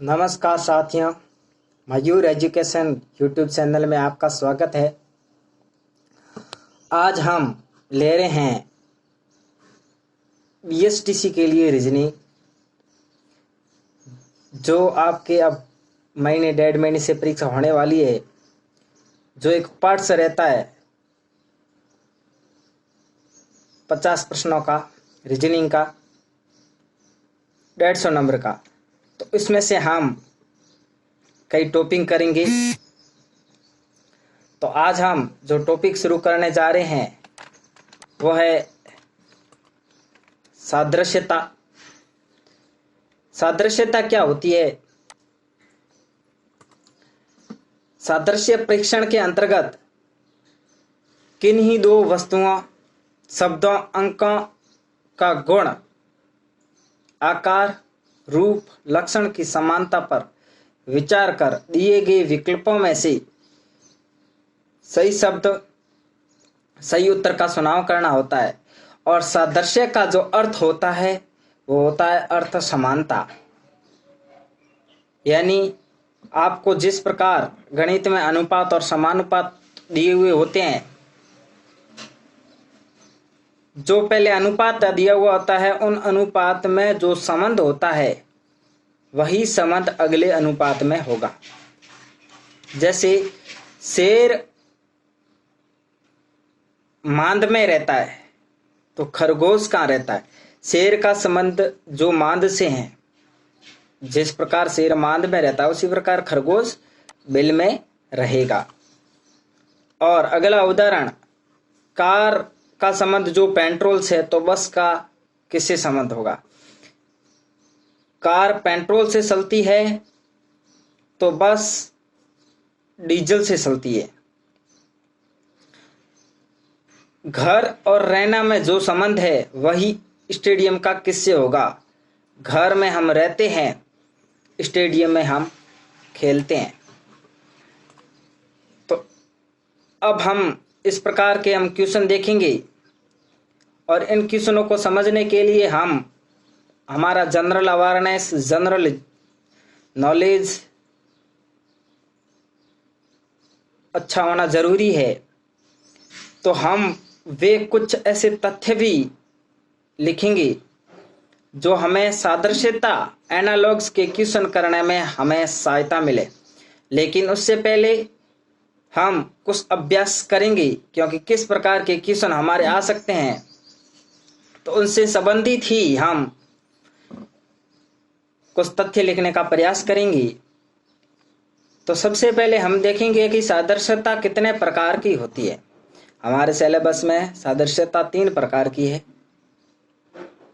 नमस्कार साथियों, मयूर education YouTube channel में आपका स्वागत है। आज हम ले रहे हैं बीएसटीसी के लिए रीजनिंग, जो आपके अब महीने 1.5 महीने से परीक्षा होने वाली है। जो एक पार्ट से रहता है 50 प्रश्नों का, रीजनिंग का 150 नंबर का। तो इसमें से हम कई टॉपिक करेंगे। तो आज हम जो टॉपिक शुरू करने जा रहे हैं वो है सादृश्यता। सादृश्यता क्या होती है? सादृश्य परीक्षण के अंतर्गत किन्हीं दो वस्तुओं, शब्दों, अंकों का गुण, आकार, रूप, लक्षण की समानता पर विचार कर दिए गए विकल्पों में से सही शब्द, सही उत्तर का चुनाव करना होता है। और सादृश्य का जो अर्थ होता है वो होता है अर्थ समानता। यानी आपको जिस प्रकार गणित में अनुपात और समानुपात दिए हुए होते हैं, जो पहले अनुपात दिया हुआ होता है, उन अनुपात में जो संबंध होता है वही संबंध अगले अनुपात में होगा। जैसे शेर मांद में रहता है तो खरगोश कहाँ रहता है? शेर का संबंध जो मांद से है, जिस प्रकार शेर मांद में रहता है उसी प्रकार खरगोश बिल में रहेगा। और अगला उदाहरण, कार का संबंध जो पेट्रोल से है तो बस का किससे संबंध होगा? कार पेट्रोल से चलती है तो बस डीजल से चलती है। घर और रहना में जो संबंध है वही स्टेडियम का किससे होगा? घर में हम रहते हैं, स्टेडियम में हम खेलते हैं। तो अब हम इस प्रकार के क्वेश्चन देखेंगे और इन क्वेश्चनों को समझने के लिए हमारा जनरल अवेयरनेस, जनरल नॉलेज अच्छा होना जरूरी है। तो हम वे कुछ ऐसे तथ्य भी लिखेंगे जो हमें सादृश्यता, एनालॉग्स के क्वेश्चन करने में हमें सहायता मिले। लेकिन उससे पहले हम कुछ अभ्यास करेंगे, क्योंकि किस प्रकार के क्वेश्चन हमारे आ सकते हैं तो उनसे संबंधित ही हम कुछ तथ्य लिखने का प्रयास करेंगे। तो सबसे पहले हम देखेंगे कि सादृश्यता कितने प्रकार की होती है। हमारे सिलेबस में सादृश्यता 3 प्रकार की है।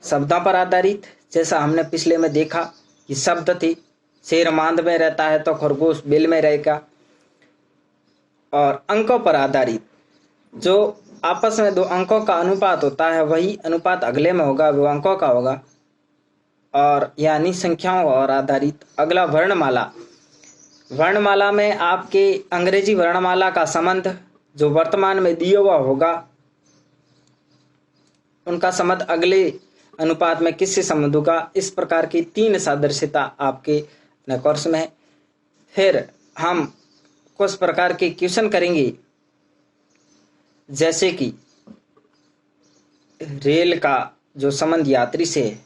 शब्दों पर आधारित, जैसा हमने पिछले में देखा कि शब्द थी, शेर मांद में रहता है तो खरगोश बिल में रहेगा। और अंकों पर आधारित, जो आपस में दो अंकों का अनुपात होता है वही अनुपात अगले में होगा, वो अंकों का होगा। और यानी संख्याओं और आधारित। अगला वर्णमाला। वर्णमाला में आपके अंग्रेजी वर्णमाला का संबंध जो वर्तमान में दिया हुआ होगा, उनका संबंध अगले अनुपात में किससे संबंध होगा। इस प्रकार की 3 सादृश्यता आपके कोर्स में है। फिर हम कुछ प्रकार के क्वेश्चन करेंगे, जैसे कि रेल का जो संबंध यात्री से है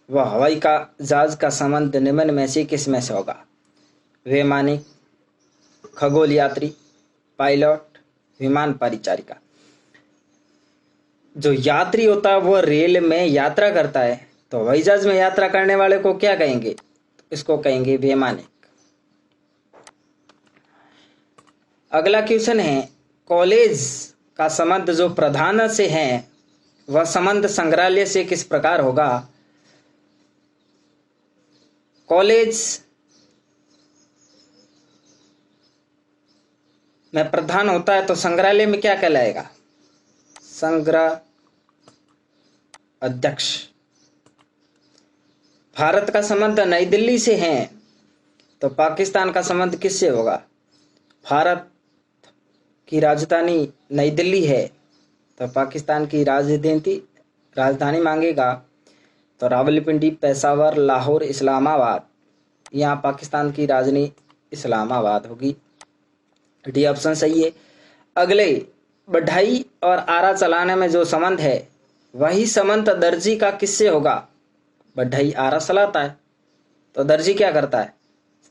वह हवाई का जहाज का संबंध निम्न में से किस में से होगा? वैमानिक, खगोल यात्री, पायलट, विमान परिचारिका। जो यात्री होता है वो रेल में यात्रा करता है, तो हवाई जहाज में यात्रा करने वाले को क्या कहेंगे? इसको कहेंगे वैमानिक। अगला क्वेश्चन है, कॉलेज का संबंध जो प्रधान से है वह संबंध संग्रहालय से किस प्रकार होगा? कॉलेज में प्रधान होता है तो संग्रहालय में क्या कहलाएगा? संग्रह अध्यक्ष। भारत का संबंध नई दिल्ली से है तो पाकिस्तान का संबंध किससे होगा? भारत की राजधानी नई दिल्ली है तो पाकिस्तान की राजधानी मांगेगा तो रावलपिंडी, पेशावर, लाहौर, इस्लामाबाद। यहाँ पाकिस्तान की राजधानी इस्लामाबाद होगी। डी ऑप्शन सही है। अगले, बढ़ई और आरा चलाने में जो संबंध है वही संबंध दर्जी का किससे होगा? बढ़ई आरा चलाता है तो दर्जी क्या करता है?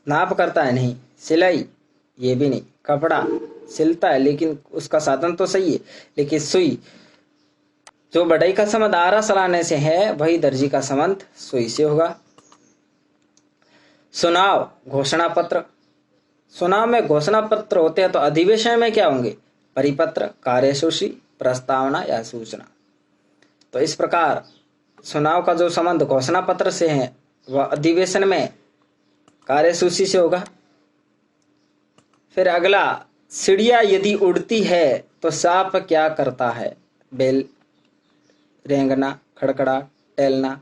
नाप करता है? नहीं। सिलाई? ये भी नहीं। कपड़ा सिलता है लेकिन उसका साधन तो सही है, लेकिन सुई, जो बढ़ई का संबंध आरा चलाने से है वही दर्जी का संबंध सुई से होगा। चुनाव घोषणा पत्र, चुनाव में घोषणा पत्र होते हैं तो अधिवेशन में क्या होंगे? परिपत्र, कार्यसूची, प्रस्तावना या सूचना। तो इस प्रकार चुनाव का जो संबंध घोषणा पत्र से है वह अधिवेशन में कार्यसूची से होगा। फिर अगला, चिड़िया यदि उड़ती है तो सांप क्या करता है? बेल, रेंगना, खड़खड़ा, टहलना?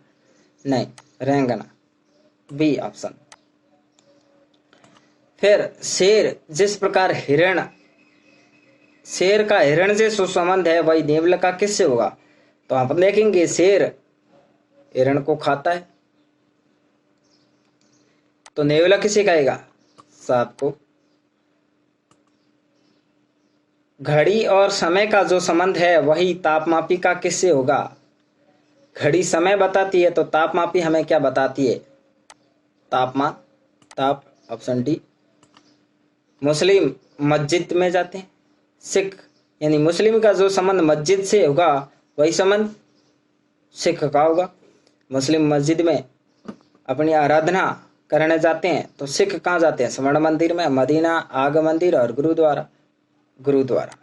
नहीं, रेंगना, बी ऑप्शन। फिर शेर जिस प्रकार हिरण, शेर का हिरण से सुसंबंध है वही नेवला का किससे होगा? तो आप देखेंगे शेर हिरण को खाता है तो नेवला किसे खाएगा? सांप को। घड़ी और समय का जो संबंध है वही तापमापी का किससे होगा? घड़ी समय बताती है तो तापमापी हमें क्या बताती है? तापमान, ताप, ऑप्शन डी। मुस्लिम मस्जिद में जाते हैं, सिख यानी मुस्लिम का जो संबंध मस्जिद से होगा वही संबंध सिख का होगा। मुस्लिम मस्जिद में अपनी आराधना करने जाते हैं तो सिख कहाँ जाते हैं? स्वर्ण मंदिर में, मदीना, आग मंदिर और गुरुद्वारा।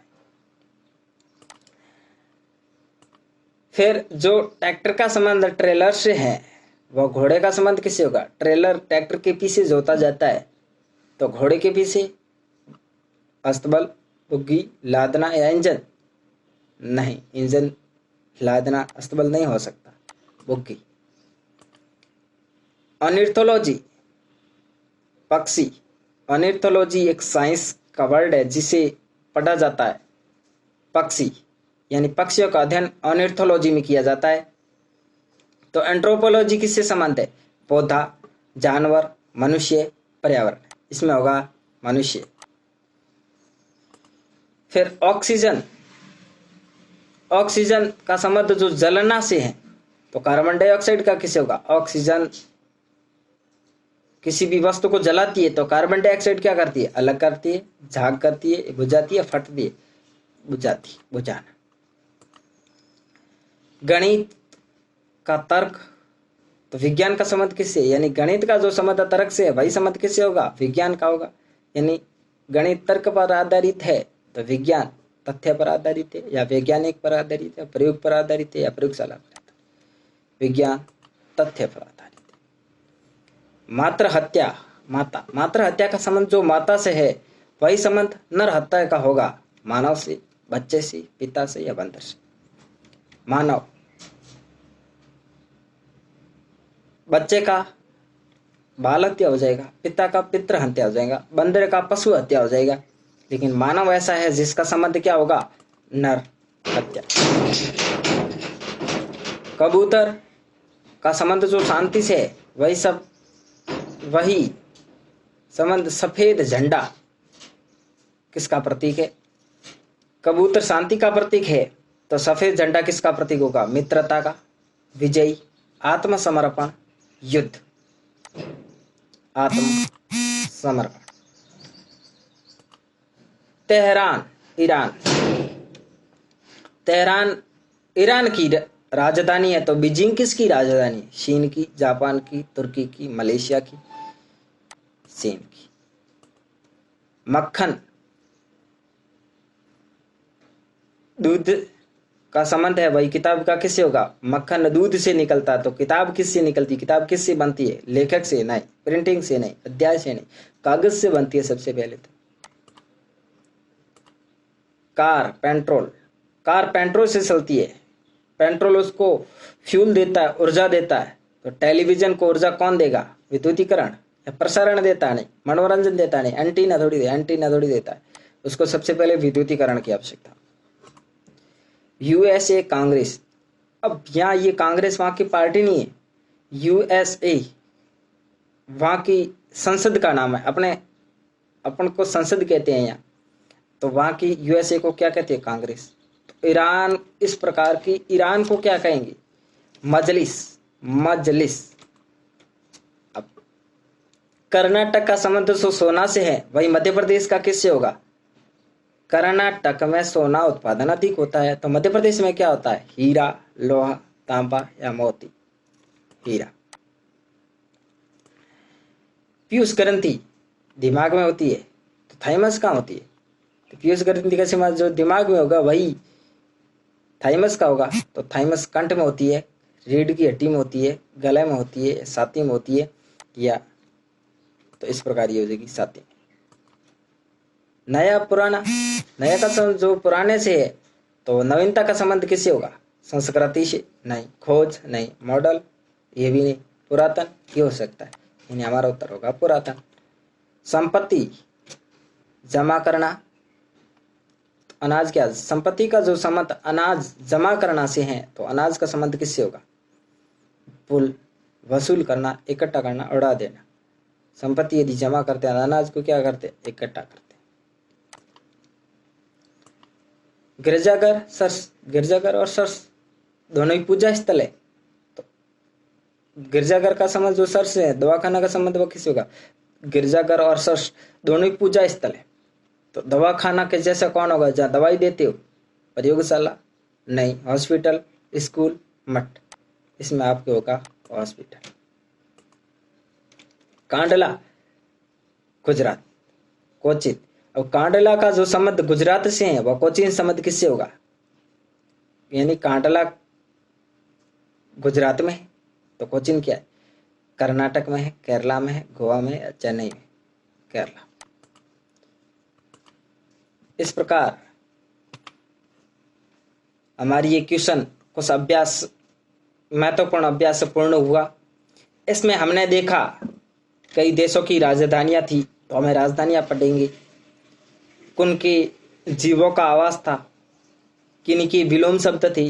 फिर जो ट्रैक्टर का संबंध ट्रेलर से है वह घोड़े का संबंध किससे होगा? ट्रेलर ट्रैक्टर के पीछे जोता जाता है तो घोड़े के पीछे अस्तबल, बुग्गी, लादना या इंजन? नहीं, इंजन, लादना, अस्तबल नहीं हो सकता, बुग्गी। ऑर्निथोलॉजी, पक्षी। ऑर्निथोलॉजी एक साइंस का वर्ड है जिसे पढ़ा जाता है पक्षी, यानी पक्षियों का अध्ययन ऑर्निथोलॉजी में किया जाता है। तो एंथ्रोपोलॉजी किससे संबंध है? पौधा, जानवर, मनुष्य, पर्यावरण। इसमें होगा मनुष्य। फिर ऑक्सीजन, ऑक्सीजन का संबंध जो जलना से है तो कार्बन डाइऑक्साइड का किससे होगा? ऑक्सीजन किसी भी वस्तु को जलाती है तो कार्बन डाइऑक्साइड क्या करती है? अलग करती है, झाग करती है, बुझाती है, फटती है, बुझाती, बुझाना। गणित का तर्क, तो विज्ञान का संबंध किससे? यानी गणित का जो संबंध तर्क से है वही संबंध किससे होगा? विज्ञान का होगा। यानी गणित तर्क पर आधारित है तो विज्ञान तथ्य पर आधारित है, या वैज्ञानिक पर आधारित है, प्रयोग पर आधारित है, या प्रयोगशाला पर आधारित है। विज्ञान तथ्य पर आधारित है। मातृ हत्या, माता, मातृ हत्या का संबंध जो माता से है वही संबंध नर हत्या का होगा। मानव से, बच्चे से, पिता से या बंदर से। मानव, बच्चे का बाल हत्या हो जाएगा, पिता का पितृ हत्या हो जाएगा, बंदर का पशु हत्या हो जाएगा, लेकिन मानव ऐसा है जिसका संबंध क्या होगा? नर हत्या। कबूतर का संबंध जो शांति से है वही संबंध सफेद झंडा किसका प्रतीक है? कबूतर शांति का प्रतीक है तो सफेद झंडा किसका प्रतीक होगा? मित्रता का, विजयी, आत्मसमर्पण, युद्ध, आत्मसमर्पण। Tehran, Iran. तेहरान ईरान की राजधानी है तो बीजिंग किसकी राजधानी है? चीन की, जापान की, तुर्की की, मलेशिया की? चीन की। मक्खन, दूध का संबंध है वही किताब का किससे होगा? मक्खन दूध से निकलता तो किताब किससे निकलती? किताब किससे बनती है? लेखक से नहीं, प्रिंटिंग से नहीं, अध्याय से नहीं, कागज से बनती है सबसे पहले तो। कार, पेट्रोल, कार पेट्रोल से चलती है, पेट्रोल उसको फ्यूल देता है, ऊर्जा देता है। तो टेलीविजन को ऊर्जा कौन देगा? विद्युतीकरण या प्रसारण देता है? नहीं, मनोरंजन देता है? नहीं, एंटीना थोड़ी देता है, उसको सबसे पहले विद्युतीकरण की आवश्यकता। यूएसए कांग्रेस, अब यहाँ ये कांग्रेस वहां की पार्टी नहीं है, यूएसए वहां की संसद का नाम है, अपने अपन को संसद कहते हैं यहाँ, तो वहाँ की यूएसए को क्या कहते हैं? कांग्रेस। तो ईरान इस प्रकार की, ईरान को क्या कहेंगे? मजलिस, मजलिस। अब कर्नाटक का संबंध जो सोना से है, वही मध्य प्रदेश का किससे होगा? कर्नाटक में सोना उत्पादन अधिक होता है, तो मध्य प्रदेश में क्या होता है? हीरा, लोहा, तांबा या मोती? हीरा। पीयूष ग्रंथि दिमाग में होती है, तो थाइमस कहाँ होती है? तो पीयूष ग्रंथि का सीमा जो दिमाग में होगा वही थाइमस का होगा, तो थाइमस कंठ में होती है, रीढ़ की हड्डी में होती है, गले में होती है, छाती में होती है, या तो इस प्रकार ये हो जाएगी छाती में। नया पुराना, नया का संबंध जो पुराने से है, तो नवीनता का संबंध किससे होगा? संस्कृति से? नहीं। खोज? नहीं। मॉडल? ये भी नहीं। पुरातन? ये हो सकता है, यानी हमारा उत्तर होगा पुरातन। संपत्ति जमा करना, तो अनाज क्या? संपत्ति का जो संबंध अनाज जमा करना से है, तो अनाज का संबंध किससे होगा? पुल, वसूल करना, इकट्ठा करना, उड़ा देना। संपत्ति यदि जमा करते हैं, अनाज को क्या करते? इकट्ठा करते। गिरजाघर, चर्च, गिरजाघर और चर्च दोनों ही पूजा स्थल है, तो गिरजाघर का संबंध जो चर्च है, दवाखाना का संबंध वो किससे होगा? गिरजाघर और चर्च दोनों ही पूजा स्थल है, तो दवाखाना के जैसा कौन होगा? जहाँ दवाई देते हो? प्रयोगशाला? नहीं। हॉस्पिटल, स्कूल, मठ? इसमें आपके होगा हॉस्पिटल। कांडला गुजरात, कोचिन। अब कांडला का जो संबंध गुजरात से है, वह कोचीन संबंध किससे होगा? यानी कांडला गुजरात में है, तो कोचीन क्या है? कर्नाटक में है, केरला में है, गोवा में है, चेन्नई में? केरला। इस प्रकार हमारी ये क्वेश्चन कुछ अभ्यास, महत्वपूर्ण अभ्यास पूर्ण हुआ। इसमें हमने देखा कई देशों की राजधानियां थी, तो हमें राजधानियां पढ़ेंगे। उनके जीवों का आवास था, किन की विलोम शब्द थे,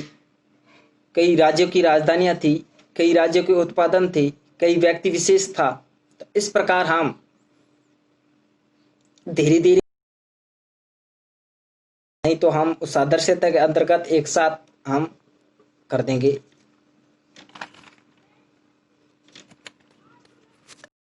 कई राज्यों की राजधानियां थी, कई राज्यों के उत्पादन थे, कई व्यक्ति विशेष था। तो इस प्रकार हम धीरे धीरे, नहीं तो हम उस आदर्शता के अंतर्गत एक साथ हम कर देंगे।